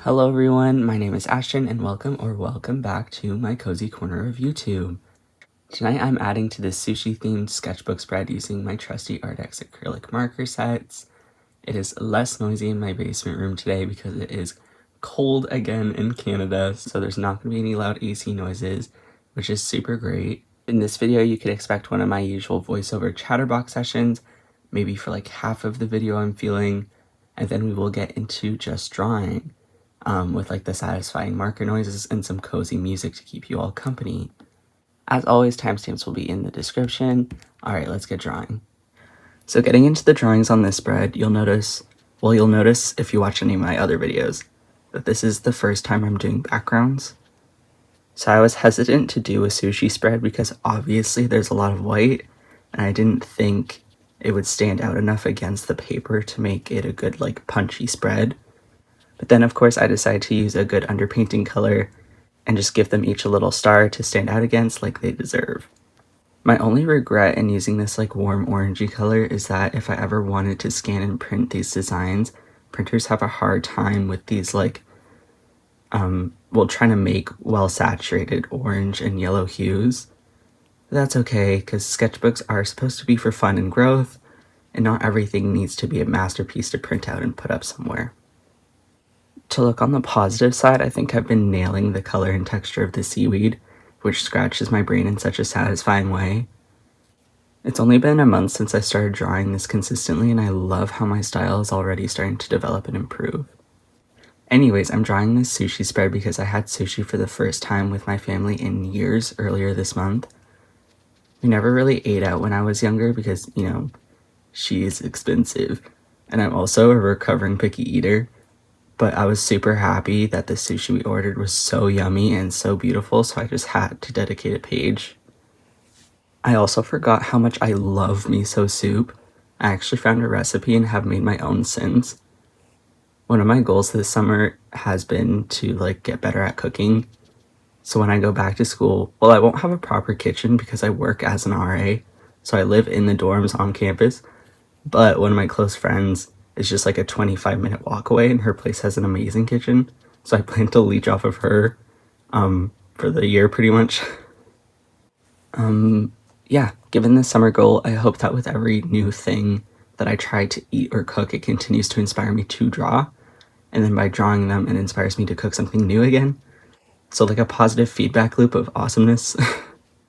Hello everyone, my name is Ashton and welcome back to my cozy corner of YouTube. Tonight I'm adding to this sushi themed sketchbook spread using my trusty Arrtx acrylic marker sets. It is less noisy in my basement room today because it is cold again in Canada, so there's not going to be any loud AC noises, which is super great. In this video you could expect one of my usual voiceover Chatterbox sessions, maybe for like half of the video I'm feeling, and then we will get into just drawing. With like the satisfying marker noises and some cozy music to keep you all company. As always, timestamps will be in the description. Alright, let's get drawing. So getting into the drawings on this spread, you'll notice if you watch any of my other videos, that this is the first time I'm doing backgrounds. So I was hesitant to do a sushi spread because obviously there's a lot of white, and I didn't think it would stand out enough against the paper to make it a good like punchy spread. But then of course I decided to use a good underpainting color and just give them each a little star to stand out against like they deserve. My only regret in using this like warm orangey color is that if I ever wanted to scan and print these designs, printers have a hard time with these like, trying to make well saturated orange and yellow hues. But that's okay, because sketchbooks are supposed to be for fun and growth, and not everything needs to be a masterpiece to print out and put up somewhere. To look on the positive side, I think I've been nailing the color and texture of the seaweed, which scratches my brain in such a satisfying way. It's only been a month since I started drawing this consistently, and I love how my style is already starting to develop and improve. Anyways, I'm drawing this sushi spread because I had sushi for the first time with my family in years earlier this month. We never really ate out when I was younger because, you know, she is expensive, and I'm also a recovering picky eater. But I was super happy that the sushi we ordered was so yummy and so beautiful, so I just had to dedicate a page. I also forgot how much I love miso soup. I actually found a recipe and have made my own since. One of my goals this summer has been to like get better at cooking. So when I go back to school, well, I won't have a proper kitchen because I work as an RA, so I live in the dorms on campus, but one of my close friends is just like a 25-minute walk away, and her place has an amazing kitchen, so I plan to leech off of her for the year pretty much. Yeah, given this summer goal, I hope that with every new thing that I try to eat or cook, it continues to inspire me to draw, and then by drawing them, it inspires me to cook something new again. So like a positive feedback loop of awesomeness.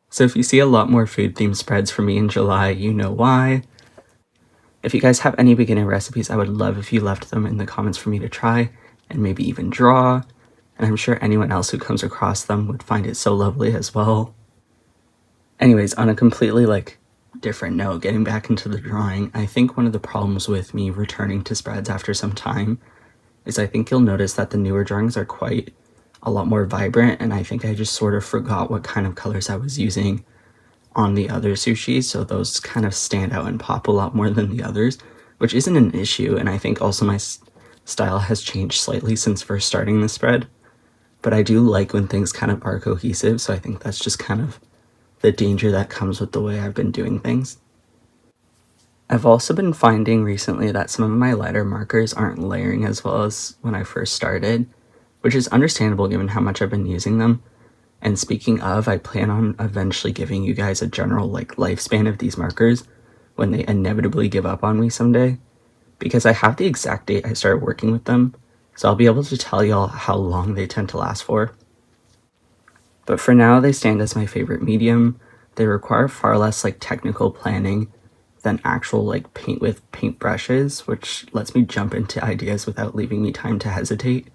So if you see a lot more food-themed spreads from me in July, you know why. If you guys have any beginner recipes, I would love if you left them in the comments for me to try and maybe even draw, and I'm sure anyone else who comes across them would find it so lovely as well. Anyways, on a completely like different note, getting back into the drawing, I think one of the problems with me returning to spreads after some time is I think you'll notice that the newer drawings are quite a lot more vibrant, and I think I just sort of forgot what kind of colors I was using on the other sushi, so those kind of stand out and pop a lot more than the others, which isn't an issue, and I think also my style has changed slightly since first starting the spread, but I do like when things kind of are cohesive, so I think that's just kind of the danger that comes with the way I've been doing things. I've also been finding recently that some of my lighter markers aren't layering as well as when I first started, which is understandable given how much I've been using them. And speaking of, I plan on eventually giving you guys a general like lifespan of these markers when they inevitably give up on me someday, because I have the exact date I started working with them, so I'll be able to tell y'all how long they tend to last for. But for now, they stand as my favorite medium. They require far less like technical planning than actual like paint with paint brushes, which lets me jump into ideas without leaving me time to hesitate.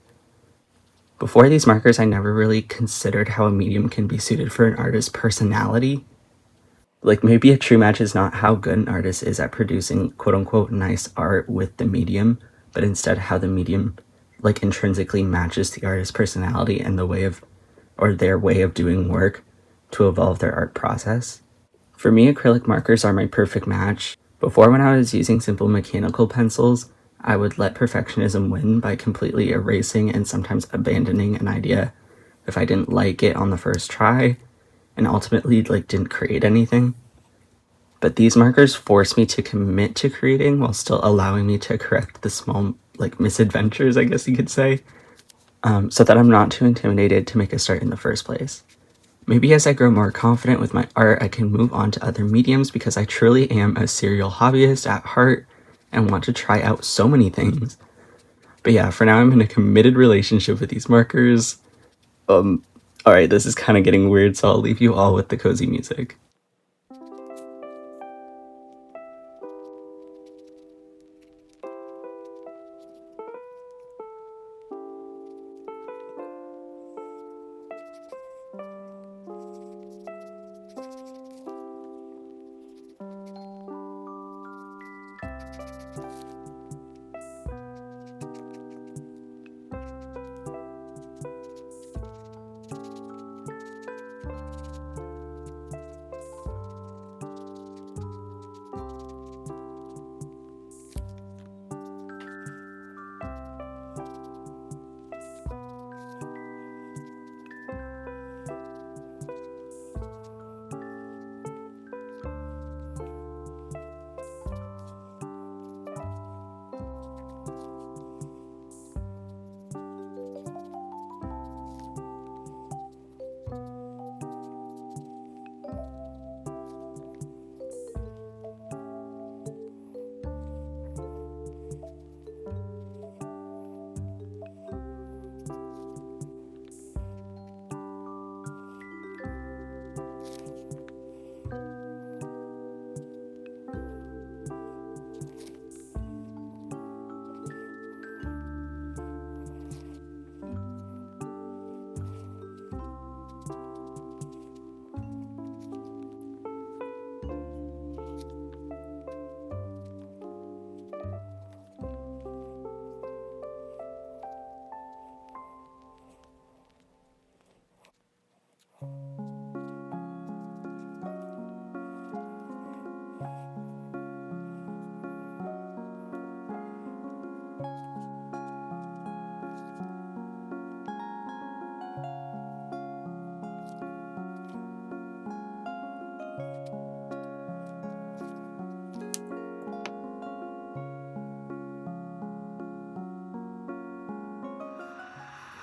Before these markers, I never really considered how a medium can be suited for an artist's personality. Like maybe a true match is not how good an artist is at producing quote-unquote nice art with the medium, but instead how the medium like intrinsically matches the artist's personality and the way of, or their way of doing work to evolve their art process. For me, acrylic markers are my perfect match. Before, when I was using simple mechanical pencils, I would let perfectionism win by completely erasing and sometimes abandoning an idea if I didn't like it on the first try, and ultimately like didn't create anything. But these markers force me to commit to creating while still allowing me to correct the small like misadventures, I guess you could say. so that I'm not too intimidated to make a start in the first place. Maybe as I grow more confident with my art, I can move on to other mediums because I truly am a serial hobbyist at heart and want to try out so many things. But yeah, for now I'm in a committed relationship with these markers. Alright, this is kind of getting weird, so I'll leave you all with the cozy music.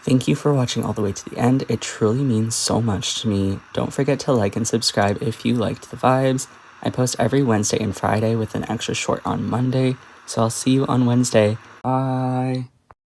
Thank you for watching all the way to the end. It truly means so much to me. Don't forget to like and subscribe if you liked the vibes. I post every Wednesday and Friday with an extra short on Monday, so I'll see you on Wednesday. Bye!